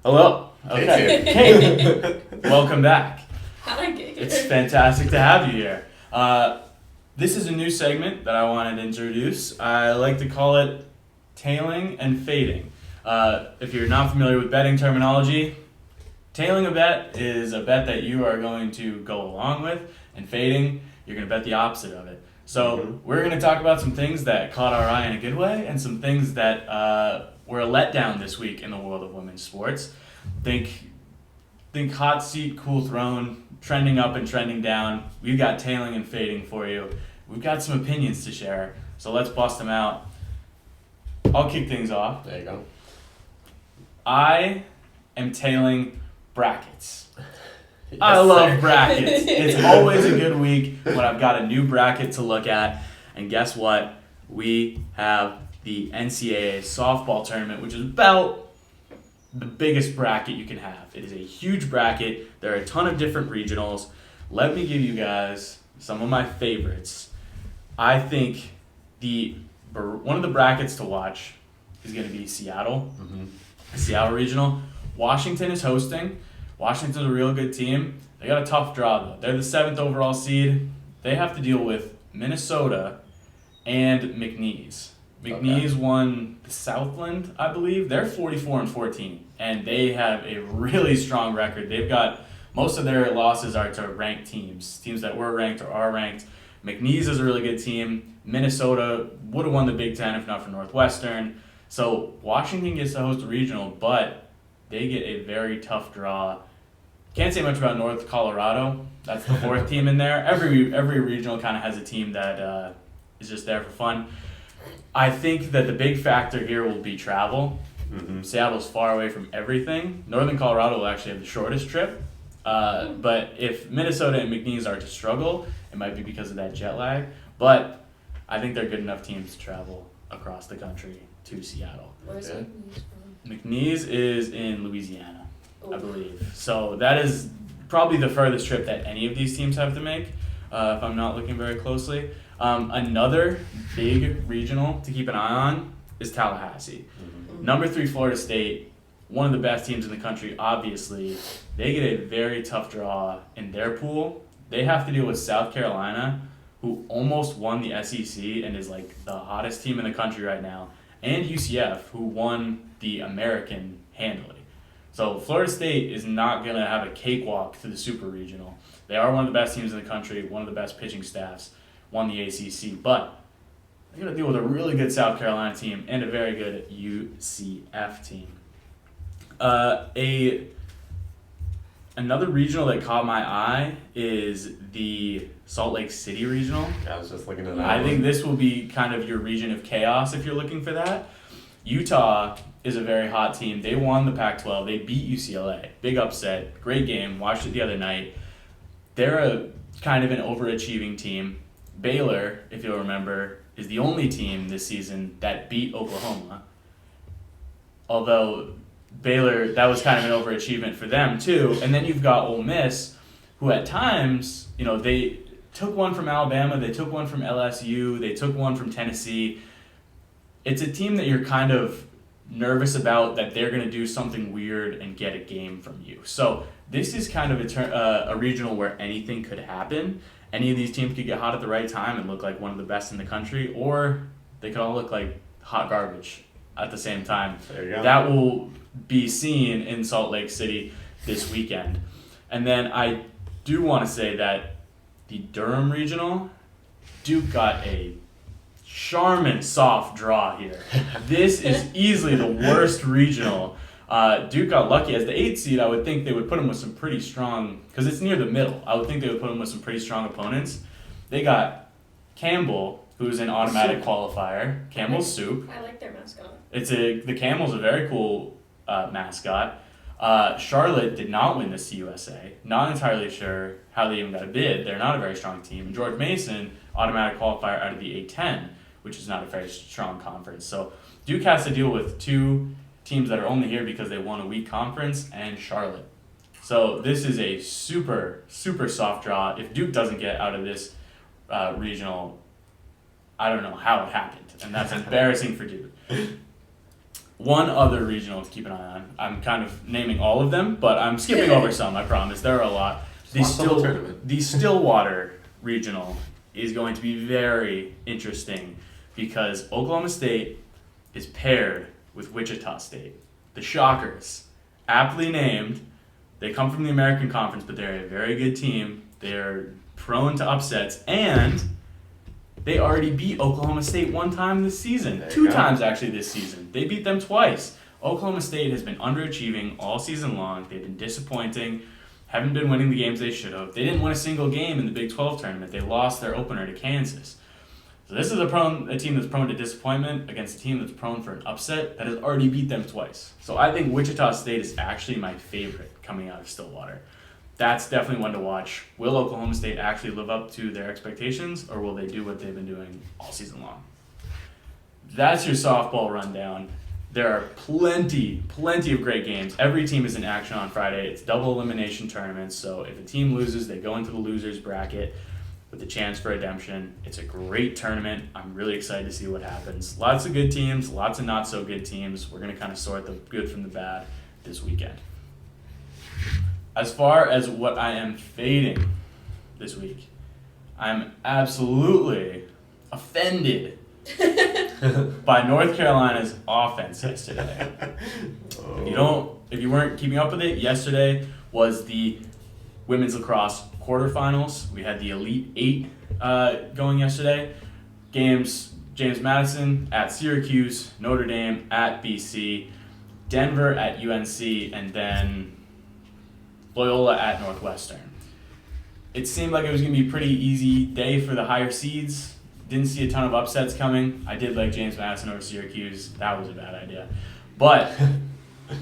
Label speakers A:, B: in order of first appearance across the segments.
A: Hello. Okay. Hey, welcome back.
B: Hi, Gator.
A: It's fantastic to have you here. This is a new segment that I wanted to introduce. I like to call it tailing and fading. If you're not familiar with betting terminology, tailing a bet is a bet that you are going to go along with, and fading, you're going to bet the opposite of it. So we're going to talk about some things that caught our eye in a good way and some things that were a letdown this week in the world of women's sports. Think hot seat, cool throne, trending up and trending down. We've got tailing and fading for you. We've got some opinions to share, so let's bust them out. I'll kick things off.
C: There you go.
A: I am tailing brackets.
C: Yes,
A: I love
C: sir.
A: brackets. It's always a good week when I've got a new bracket to look at. And guess what? We have the NCAA softball tournament, which is about the biggest bracket you can have. It is a huge bracket. There are a ton of different regionals. Let me give you guys some of my favorites. I think one of the brackets to watch is going to be Seattle. Seattle Regional. Washington is hosting. Washington's a real good team. They got a tough draw, though. They're the 7th overall seed. They have to deal with Minnesota and McNeese. McNeese won the Southland, I believe. They're 44-14, and they have a really strong record. They've got most of their losses are to ranked teams that were ranked or are ranked. McNeese is a really good team. Minnesota would have won the Big Ten if not for Northwestern. So Washington gets to host a regional, but they get a very tough draw. Can't say much about North Colorado. That's the 4th team in there. Every regional kind of has a team that is just there for fun. I think that the big factor here will be travel. Seattle's far away from everything. Northern Colorado will actually have the shortest trip. But if Minnesota and McNeese are to struggle, it might be because of that jet lag. But I think they're good enough teams to travel across the country to Seattle.
B: Where's
C: Yeah.
B: McNeese from?
A: McNeese is in Louisiana, I
B: Oh.
A: believe. So that is probably the furthest trip that any of these teams have to make, if I'm not looking very closely. Another big regional to keep an eye on is Tallahassee. Number 3 Florida State, one of the best teams in the country, obviously. They get a very tough draw in their pool. They have to deal with South Carolina, who almost won the SEC and is like the hottest team in the country right now, and UCF, who won the American handily. So Florida State is not going to have a cakewalk to the Super Regional. They are one of the best teams in the country, one of the best pitching staffs, won the ACC, but they're going to deal with a really good South Carolina team and a very good UCF team. Another regional that caught my eye is the Salt Lake City Regional.
C: I was just looking at that.
A: I think this will be kind of your region of chaos if you're looking for that. Utah is a very hot team. They won the Pac-12. They beat UCLA. Big upset. Great game. Watched it the other night. They're a kind of an overachieving team. Baylor, if you'll remember, is the only team this season that beat Oklahoma. Although Baylor, that was kind of an overachievement for them too. And then you've got Ole Miss, who at times, they took one from Alabama, they took one from LSU, they took one from Tennessee. It's a team that you're kind of nervous about that they're going to do something weird and get a game from you. So this is kind of a regional where anything could happen. Any of these teams could get hot at the right time and look like one of the best in the country, or they could all look like hot garbage at the same time.
C: There you go.
A: That will be seen in Salt Lake City this weekend. And then I do want to say that the Durham Regional, Duke got a charming soft draw here. This is easily the worst regional. Duke got lucky. As the 8th seed, I would think they would put them with some pretty strong, because it's near the middle, I would think they would put them with some pretty strong opponents. They got Campbell, who's an automatic qualifier. Campbell's Soup.
B: I like their mascot.
A: The Camel's a very cool mascot. Charlotte did not win the CUSA. Not entirely sure how they even got a bid. They're not a very strong team. And George Mason, automatic qualifier out of the A10, which is not a very strong conference. So Duke has to deal with 2 teams that are only here because they won a weak conference, and Charlotte. So this is a super, super soft draw. If Duke doesn't get out of this regional, I don't know how it happened. And that's embarrassing for Duke. One other regional to keep an eye on. I'm kind of naming all of them, but I'm skipping over some, I promise. There are a lot. The Stillwater regional is going to be very interesting because Oklahoma State is paired with Wichita State. The Shockers, aptly named. They come from the American Conference, but they're a very good team. They're prone to upsets, and they already beat Oklahoma State one time this season. Two times, actually, this season. They beat them twice. Oklahoma State has been underachieving all season long. They've been disappointing, haven't been winning the games they should have. They didn't win a single game in the Big 12 tournament. They lost their opener to Kansas. So this is a team that's prone to disappointment against a team that's prone for an upset that has already beat them twice. So I think Wichita State is actually my favorite coming out of Stillwater. That's definitely one to watch. Will Oklahoma State actually live up to their expectations, or will they do what they've been doing all season long? That's your softball rundown. There are plenty of great games. Every team is in action on Friday. It's double elimination tournaments, so if a team loses, they go into the losers bracket with a chance for redemption. It's a great tournament. I'm really excited to see what happens. Lots of good teams, lots of not so good teams. We're going to kind of sort the good from the bad this weekend. As far as what I am fading this week, I'm absolutely offended by North Carolina's offense yesterday. If you weren't keeping up with it, yesterday was the women's lacrosse quarterfinals. We had the Elite Eight going yesterday. Games: James Madison at Syracuse, Notre Dame at BC, Denver at UNC, and then Loyola at Northwestern. It seemed like it was going to be a pretty easy day for the higher seeds. Didn't see a ton of upsets coming. I did like James Madison over Syracuse. That was a bad idea. But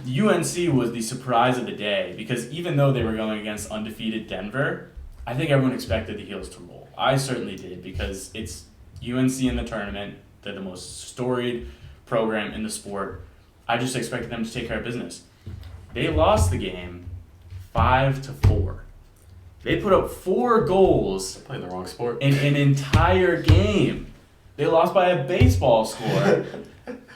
A: UNC was the surprise of the day because even though they were going against undefeated Denver, I think everyone expected the Heels to roll. I certainly did because it's UNC in the tournament. They're the most storied program in the sport. I just expected them to take care of business. They lost the game 5-4. They put up 4 goals.
C: They're playing the wrong sport.
A: In an entire game. They lost by a baseball score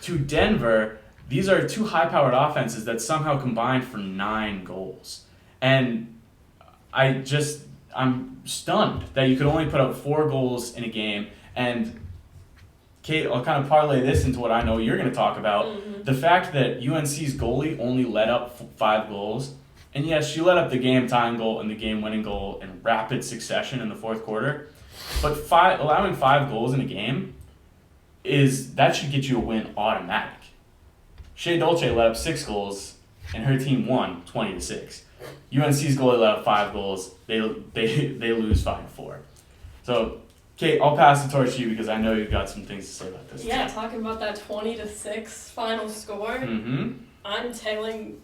A: to Denver. These are 2 high-powered offenses that somehow combined for 9 goals. And I'm stunned that you could only put up 4 goals in a game. And Kate, I'll kind of parlay this into what I know you're going to talk about.
B: Mm-hmm.
A: The fact that UNC's goalie only let up 5 goals. And yes, she let up the game-tying goal and the game-winning goal in rapid succession in the fourth quarter. But allowing 5 goals in a game that should get you a win automatic. Shea Dolce let up 6 goals, and her team won 20-6. UNC's goalie let up 5 goals. They lose 5-4. So, Kate, I'll pass the torch to you because I know you've got some things to say about this.
B: Yeah, talking about that 20-6 final score.
A: Mm-hmm.
B: I'm tailing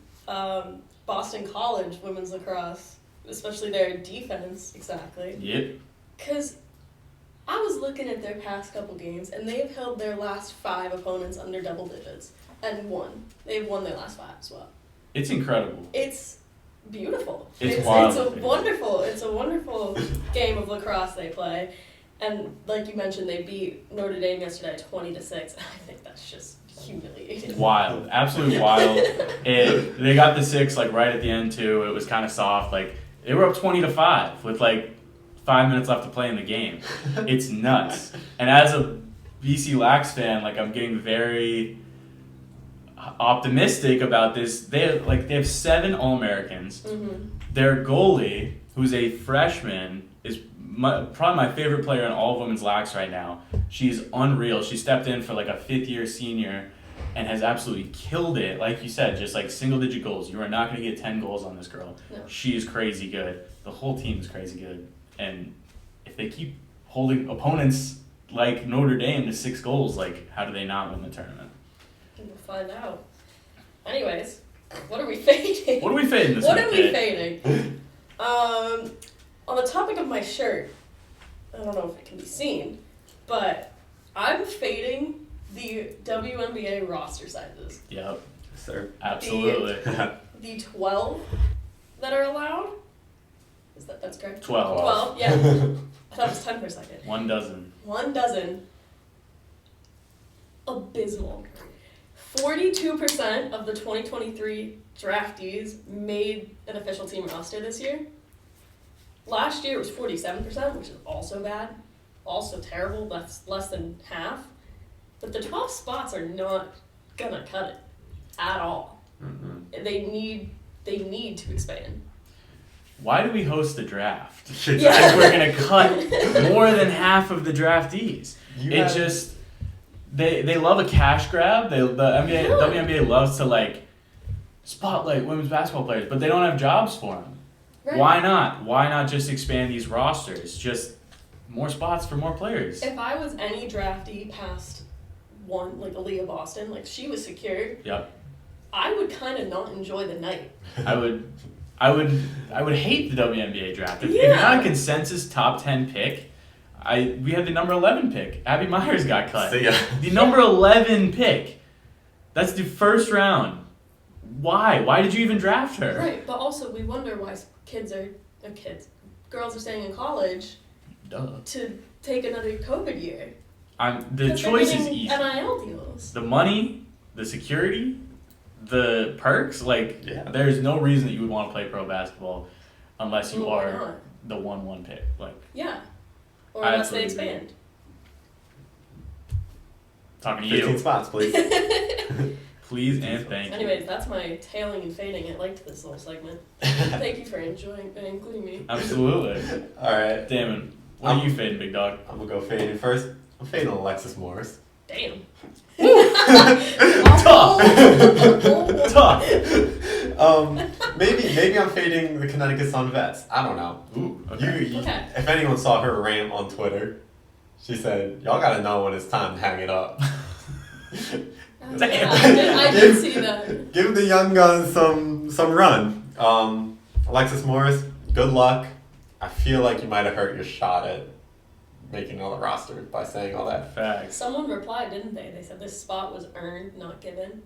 B: Boston College women's lacrosse, especially their defense, exactly.
A: Yep.
B: Because I was looking at their past couple games, and they've held their last 5 opponents under double digits and won. They've won their last 5 as well.
A: It's incredible.
B: It's beautiful.
A: It's wild.
B: It's a wonderful game of lacrosse they play. And like you mentioned, they beat Notre Dame yesterday 20-6. I think that's just humiliating.
A: Wild. Absolutely wild. They got the 6 right at the end too. It was kind of soft. They were up 20-5 with 5 minutes left to play in the game. It's nuts. And as a BC Lax fan, I'm getting very optimistic about this. They have 7 All-Americans.
B: Mm-hmm.
A: Their goalie, who's a freshman, is probably my favorite player in all of women's lax right now. She's unreal. She stepped in for a 5th-year senior and has absolutely killed it. Like you said, just single-digit goals. You are not going to get 10 goals on this girl.
B: No.
A: She is crazy good. The whole team is crazy good. And if they keep holding opponents like Notre Dame to 6 goals, how do they not win the tournament?
B: We'll find out. Anyways, what are we fading?
A: What are we fading this
B: What
A: week,
B: are we
A: Kate?
B: fading? On the topic of my shirt, I don't know if it can be seen, but I'm fading the WNBA roster sizes.
A: Yep.
C: Yes, sir.
A: Absolutely.
B: The 12 that are allowed. That's correct?
A: 12.
B: 12, yeah. I thought it was 10 for a second.
A: 1 dozen.
B: 1 dozen. Abysmal. 42% of the 2023 draftees made an official team roster this year. Last year it was 47%, which is also bad, also terrible. That's less than half. But the 12 spots are not gonna cut it at all.
C: Mm-hmm.
B: They need to expand.
A: Why do we host the draft?
B: Yeah.
A: If we're gonna cut more than half of the draftees. They love a cash grab. The WNBA loves to like spotlight women's basketball players, but they don't have jobs for them.
B: Right.
A: Why not? Why not just expand these rosters? Just more spots for more players.
B: If I was any draftee past one, like Aaliyah Boston, like she was secured,
A: Yep.
B: I would kind of not enjoy the night.
A: I would hate the WNBA draft. If you're not a consensus top 10 pick, we had the number 11 pick. Abby Myers got cut.
C: See ya.
A: The number 11 pick. That's the first round. Why? Why did you even draft her?
B: Right, but also we wonder why girls are staying in college
A: Duh.
B: to take another COVID year.
A: The choice is easy.
B: NIL deals.
A: The money, the security, the perks. Like, there's no reason that you would want to play pro basketball unless you
B: Why
A: are
B: not?
A: the 1-1 pick. Like,
B: Yeah. Or
A: I
B: unless they
A: absolutely
B: expand.
A: talking to
C: 15
A: you.
C: spots, please.
A: Please and thank you.
B: Anyways, that's my tailing and fading. I liked this little segment. Thank you for including me.
A: Absolutely.
C: All right.
A: Damon, what are you fading, big dog?
C: I'm going to go fading first. I'm fading Alexis Morris.
B: Damn.
A: Tough. Tough.
C: Maybe I'm fading the Connecticut Sun Vets. I don't know.
A: Ooh, okay.
B: Okay.
C: If anyone saw her rant on Twitter, she said, "Y'all gotta know when it's time to hang it up."
B: Yeah, I did see that.
C: Give the young guns some run. Alexis Morris, good luck. I feel like you might have hurt your shot at making all the roster by saying all that.
A: Facts.
B: Someone replied, didn't they? They said this spot was earned, not given.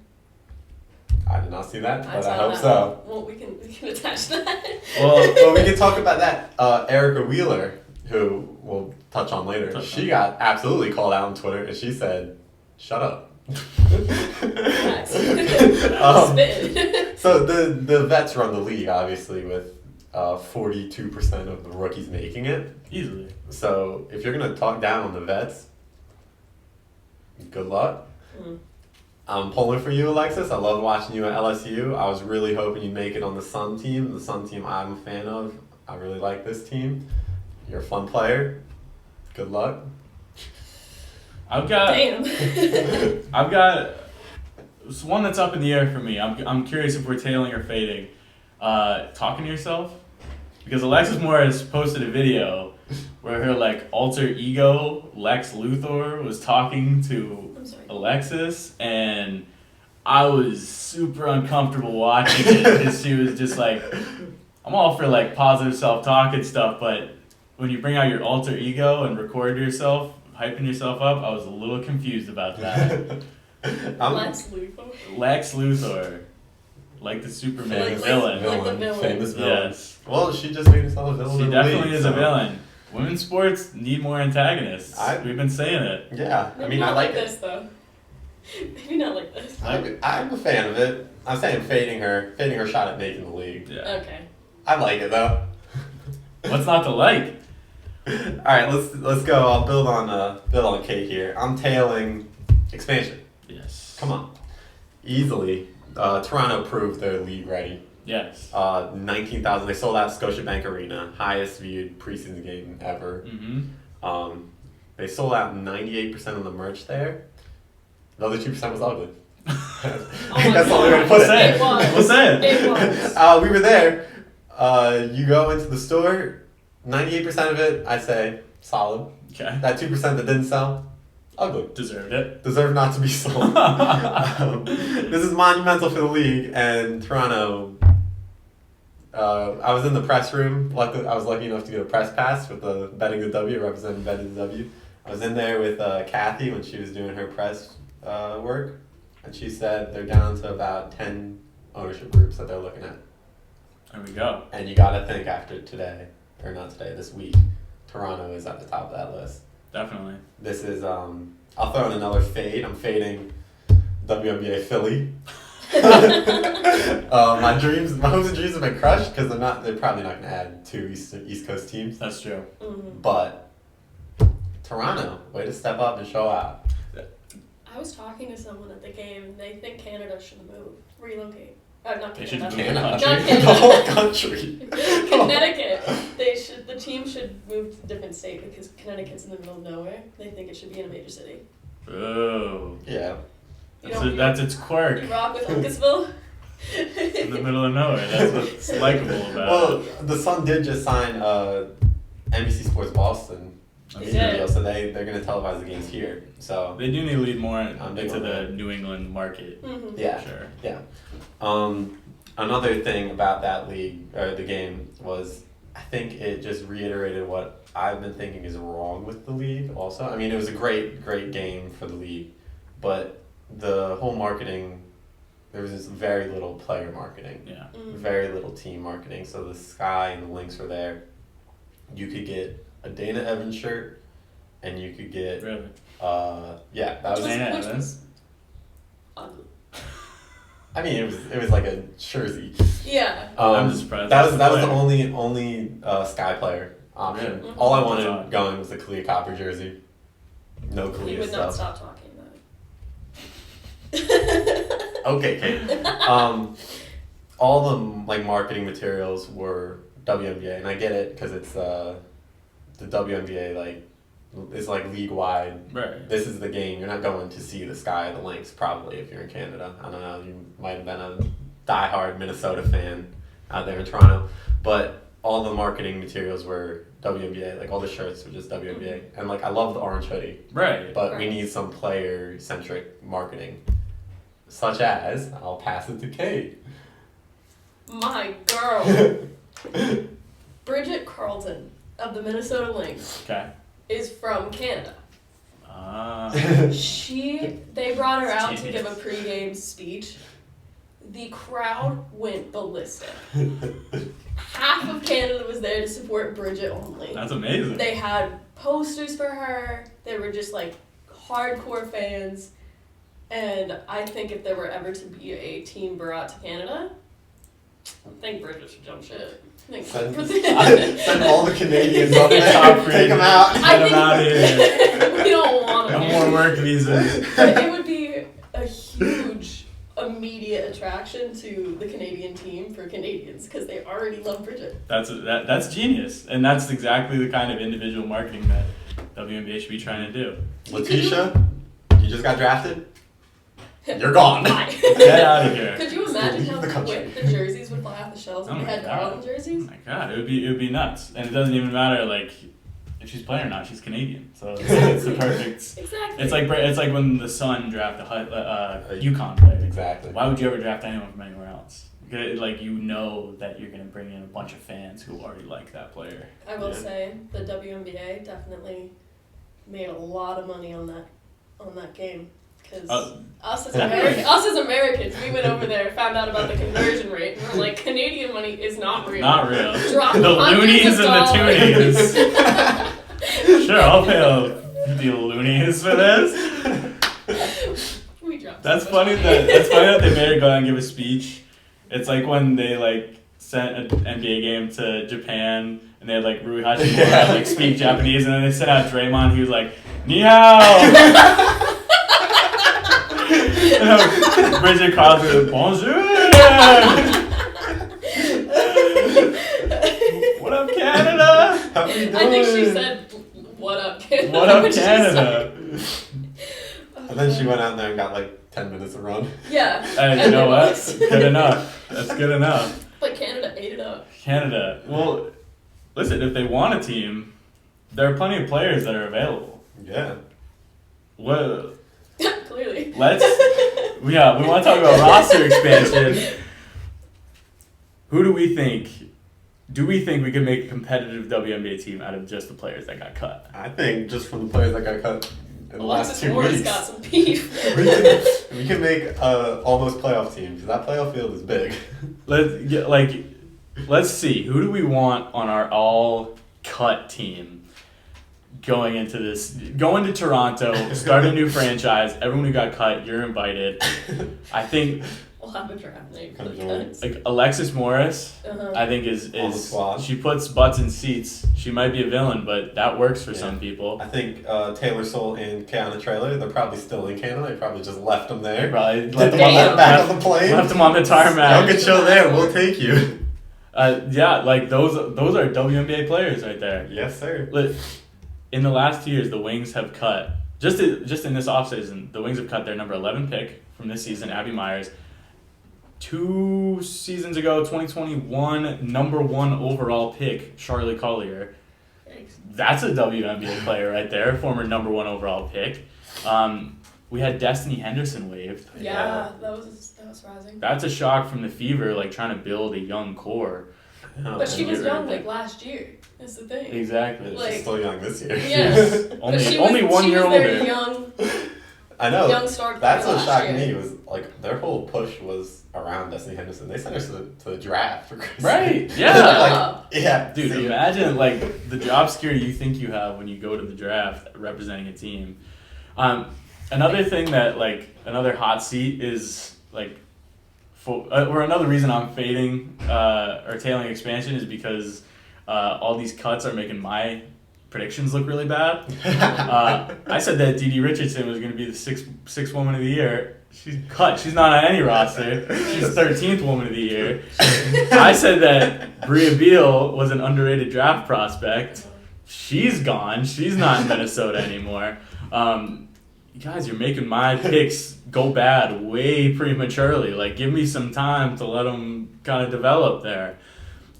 C: I did not see that, but I
B: saw
C: hope
B: that.
C: so.
B: Well, we can attach that.
C: Well, we can talk about that. Erica Wheeler, who we'll touch on later, she got absolutely called out on Twitter, and she said, "Shut up." So the vets run the league, obviously, with 42% of the rookies making it.
A: Easily.
C: So if you're gonna talk down on the vets, good luck.
B: Mm.
C: I'm pulling for you, Alexis. I love watching you at LSU. I was really hoping you'd make it on the Sun team. The Sun team I'm a fan of. I really like this team. You're a fun player. Good luck.
A: I've got it's one that's up in the air for me. I'm curious if we're tailing or fading. Talking to yourself? Because Alexis Morris posted a video where her like alter ego Lex Luthor was talking to Alexis, and I was super uncomfortable watching it because she was just like, I'm all for like positive self-talk and stuff, but when you bring out your alter ego and record yourself hyping yourself up, I was a little confused about that. Lex Luthor. Like the Superman villain.
B: Like the villain.
C: Famous villain.
A: Yes.
C: Well, she just made herself a villain.
A: She definitely is a villain. Women's sports need more antagonists. We've been saying it.
C: Yeah,
B: Maybe
C: I mean,
B: not
C: I like
B: this though. Maybe not like this.
C: I'm a fan of it. I'm saying fading her shot at making the league.
A: Yeah.
B: Okay.
C: I like it though.
A: What's not to like?
C: All right, let's go. I'll build on Kate here. I'm tailing expansion.
A: Yes.
C: Come on, easily. Toronto proved they're league ready.
A: Yes.
C: 19,000. They sold out Scotiabank Arena, highest viewed preseason game ever.
A: Mm-hmm.
C: They sold out 98% of the merch there. The other 2% was ugly. That's all we're gonna put it.
A: We'll say it.
B: It was.
C: We were there. You go into the store. 98% of it, I'd say, solid.
A: Okay.
C: That 2% that didn't sell, ugly.
A: Deserved it.
C: Deserved not to be sold. This is monumental for the league, and Toronto. I was in the press room. I was lucky enough to get a press pass with the bettingthew, representing bettingthew. I was in there with Kathy when she was doing her press work, and she said they're down to about 10 ownership groups that they're looking at.
A: There we go.
C: And you got to think after today, or not today, this week, Toronto is at the top of that list.
A: Definitely.
C: This is, I'll throw in another fade. I'm fading WNBA Philly. My hopes and dreams have been crushed because they're probably not going to add 2 East Coast teams.
A: That's true.
B: Mm-hmm.
C: But Toronto, way to step up and show out.
B: I was talking to someone at the game, and they think Canada should relocate. Not
A: They
B: Canada.
A: should move
B: Not
A: the country.
C: The
B: Canada.
C: whole country.
B: Connecticut. The team should move to a different state because Connecticut's in the middle of nowhere. They think it should be in a major city.
A: Oh.
C: Yeah.
A: That's its quirk.
B: You rock with Uncasville?
A: It's in the middle of nowhere. That's what's likable about
C: Well,
A: it.
C: the Sun did just sign NBC Sports Boston.
B: They
C: media
B: did.
C: deal, so they're going to televise the games here. So
A: They do need to lead more
C: I'm big
A: into
C: on
A: the
C: that.
A: New England market.
B: Mm-hmm.
C: yeah,
A: Sure.
C: yeah. Another thing about that league or the game was I think it just reiterated what I've been thinking is wrong with the league. Also, I mean it was a great game for the league, but the whole marketing, there was just very little player marketing.
A: Yeah.
B: Mm-hmm.
C: Very little team marketing. So the Sky and the Lynx were there. You could get a Dana Evans shirt, and you could get
A: Really?
C: yeah, that was.
A: Dana
B: Which
A: Evans?
B: was ugly.
C: I mean, it was like a jersey.
B: Yeah.
A: I'm just surprised.
C: That was the
A: Player.
C: only Sky player option.
A: Really?
C: All I
A: That's
C: wanted
A: odd.
C: going was the Kalia Copper jersey. No
B: He
C: Kalia
B: would not
C: stuff.
B: stop talking about it.
C: Okay, Kate. All the like marketing materials were WNBA, and I get it because it's the WNBA like is like league wide.
A: Right.
C: This is the game. You're not going to see the Sky or the Lynx probably if you're in Canada. I don't know. You might have been a diehard Minnesota fan out there in Toronto, but all the marketing materials were WNBA. Like all the shirts were just WNBA, and like I love the orange hoodie,
A: Right.
C: but we
B: Right.
C: need some player centric marketing, such as I'll pass it to Kate.
B: My girl. Bridget Carlton of the Minnesota Lynx
A: Okay.
B: is from Canada.
A: Ah.
B: They brought her out to
A: Genius.
B: give a pregame speech. The crowd went ballistic. Half of Canada was there to support Bridget only.
A: That's amazing.
B: They had posters for her. They were just like hardcore fans. And I think if there were ever to be a team brought to Canada, I think Bridget should jump ship. I think
C: Send all the Canadians up there.
A: Top
C: Take them
A: rated.
C: out.
A: Get 'em out of here.
B: We don't want
A: No
B: them.
A: more work visas.
B: But it would be a huge immediate attraction to the Canadian team for Canadians because they already love Bridget.
A: That's genius, and that's exactly the kind of individual marketing that WNBA should be trying to do.
C: Letitia, you just got drafted. You're gone.
B: Bye.
A: Get out of here.
B: Could you imagine
C: Leave
B: how
C: the country.
B: quick the jerseys would fly off the shelves if
A: Oh
B: we
A: my
B: had
A: God.
B: Carlton
A: Oh
B: jerseys?
A: my god, it would be nuts, and it doesn't even matter like if she's playing or not. She's Canadian, so it's the perfect.
B: Exactly.
A: It's like when the Sun draft a UConn player.
C: Exactly.
A: Why would you ever draft anyone from anywhere else? Like you know that you're gonna bring in a bunch of fans who already like that player.
B: I will
A: Yeah.
B: say the WNBA definitely made a lot of money on that game because us as Americans, we went over there, found out about the conversion rate, and we're like, Canadian money is not real.
A: Not real.
B: Drop
A: The
B: hundreds
A: loonies
B: of
A: and the
B: dollars.
A: toonies. Sure, I'll pay a few loonies for this.
B: We dropped.
A: That's
B: so much
A: funny
B: money.
A: that's funny that they made her go out and give a speech. It's like when they like sent an NBA game to Japan and they had like Rui Hachimura like speak Japanese, and then they sent out Draymond. He was like, "Ni hao." Bridget Carlton, bonjour. What up, Canada?
C: How you doing?
B: I think she said, "What up, Canada?"
A: What up,
B: when she said
A: Canada?
B: it.
C: And then she went out there and got like 10 minutes of run.
B: Yeah.
A: Hey, you
B: And
A: know
B: it
A: what?
B: was.
A: Good enough. That's good enough.
B: But Canada ate it up.
A: Canada. Well, listen, if they want a team, there are plenty of players that are available.
C: Yeah.
A: Well,
B: Clearly.
A: we want to talk about roster expansion. Who do we think? Do we think we could make a competitive WNBA team out of just the players that got cut?
C: I think just from the players that got cut in the last
B: Alexis
C: 2
B: Moore's
C: weeks,
B: got some beef.
C: we can make almost playoff team because that playoff field is big.
A: Let's see. Who do we want on our all cut team? going to Toronto, start a new franchise. Everyone who got cut, you're invited. I think
B: We'll have a draft name for the
C: Come
B: cuts.
A: like Alexis Morris,
B: Uh-huh.
A: I think is
C: On the squad.
A: she puts butts in seats. She might be a villain, but that works for
C: Yeah.
A: some people.
C: I think Taylor Soule and Keanu Trailer, they're probably still in Canada. They probably just left them there.
A: Probably
C: Did
A: left
C: the
A: them,
B: Damn.
C: back on the plane.
A: left them on the tarmac.
C: Y'all can chill there. We'll take you.
A: Yeah, like those are WNBA players right there.
C: Yes, sir.
A: Look, in the last 2 years, the Wings have cut just in this offseason. The Wings have cut their number 11 pick from this season, Abby Myers. 2 seasons ago, 2021, number 1 overall pick, Charlie Collier.
B: Yikes.
A: That's a WNBA player right there, former number 1 overall pick. We had Destiny Henderson waived.
B: Yeah, that was surprising.
A: That's a shock from the Fever, like trying to build a young core.
B: But she was
A: You're
B: young
A: right.
B: like last year. That's the thing.
A: Exactly.
B: Like-
C: She's still young this year.
B: Yes. But
A: only
B: she
A: only
B: was,
A: 1
B: she
A: year
B: was their
A: older.
B: young
C: I know.
B: young star
C: That's
B: player
C: what
B: last
C: shocked
B: year.
C: me was like their whole push was around Destiny Henderson. They sent her to the draft for Christmas.
A: Right. Yeah.
C: Like, yeah.
A: Dude,
C: see,
A: imagine like the job security you think you have when you go to the draft representing a team. Another thing that like another hot seat is like, or another reason I'm fading or tailing expansion is because all these cuts are making my predictions look really bad. I said that Dee Dee Richardson was going to be the sixth woman of the year. She's cut. She's not on any roster. She's 13th woman of the year. I said that Bria Beal was an underrated draft prospect. She's gone. She's not in Minnesota anymore. You guys, you're making my picks go bad way prematurely. Like, give me some time to let them kind of develop there.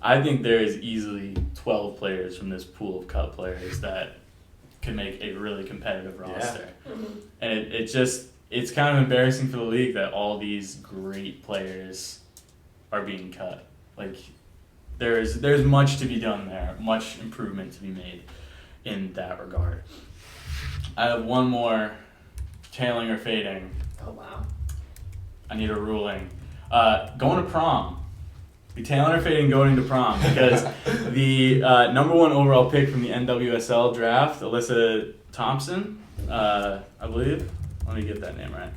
A: I think there is easily 12 players from this pool of cut players that can make a really competitive roster.
B: Mhm.
A: And it's kind of embarrassing for the league that all these great players are being cut. Like, there's much to be done there, much improvement to be made in that regard. I have one more tailing or fading.
B: Oh wow.
A: I need a ruling. Going to prom. Be tailing or fading going to prom because the number 1 overall pick from the NWSL draft, Alyssa Thompson, I believe. Let me get that name right.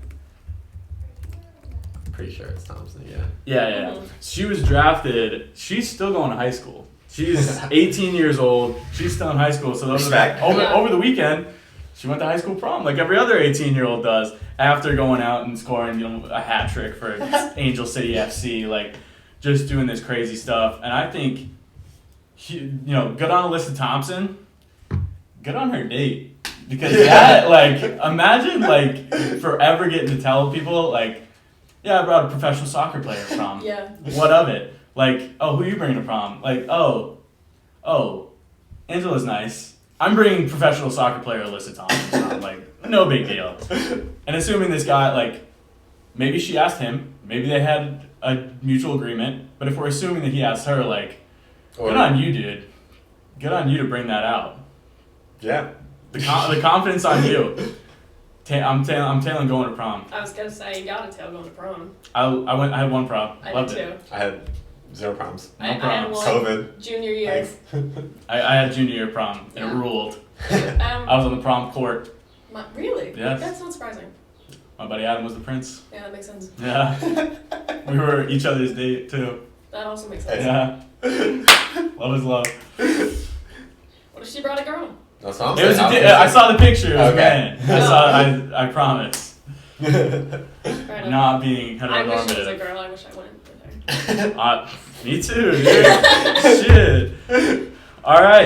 C: Pretty sure it's Thompson. Yeah.
A: Yeah.
B: Mhm.
A: She was drafted. She's still going to high school. She's 18 years old. She's still in high school. So
C: Respect.
A: over the weekend, she went to high school prom like every other 18-year-old does. After going out and scoring, a hat trick for Angel City FC, like just doing this crazy stuff. And I think, good on Alyssa Thompson. Good on her date. Because that, like, imagine, like, forever getting to tell people, like, yeah, I brought a professional soccer player to prom.
B: Yeah.
A: What of it? Like, oh, who are you bringing to prom? Like, oh, Angela's nice. I'm bringing professional soccer player Alyssa Thompson to prom. Like, no big deal. And assuming this guy, like, maybe she asked him, maybe they had a mutual agreement, but if we're assuming that he asked her, like, good on you, dude. Good on you to bring that out.
C: Yeah.
A: The confidence on you. I'm tailing going to prom.
B: I was gonna say you got a tail going to prom.
A: I had one prom.
B: I
A: Loved
B: did
A: it.
B: too.
C: I had 0 problems.
A: No
B: I had
A: proms.
B: one
C: COVID.
B: junior year.
C: Thanks.
A: I had junior year prom and it
B: Yeah.
A: ruled. I was on the prom court.
B: Really?
A: Yes.
B: That's not surprising.
A: My buddy Adam was the prince.
B: Yeah, that makes sense.
A: Yeah. We were each other's date too.
B: That also makes sense.
A: Yeah. Love is love.
B: What if she brought a girl?
C: That's what I'm
A: It was.
C: saying.
A: I saw the picture. It was
C: Okay.
A: man. I promise.
B: Fair enough.
A: Not being
B: I wish it was a
A: heteronormative.
B: girl. I wish I went with her.
A: Me too, dude. Shit. All right.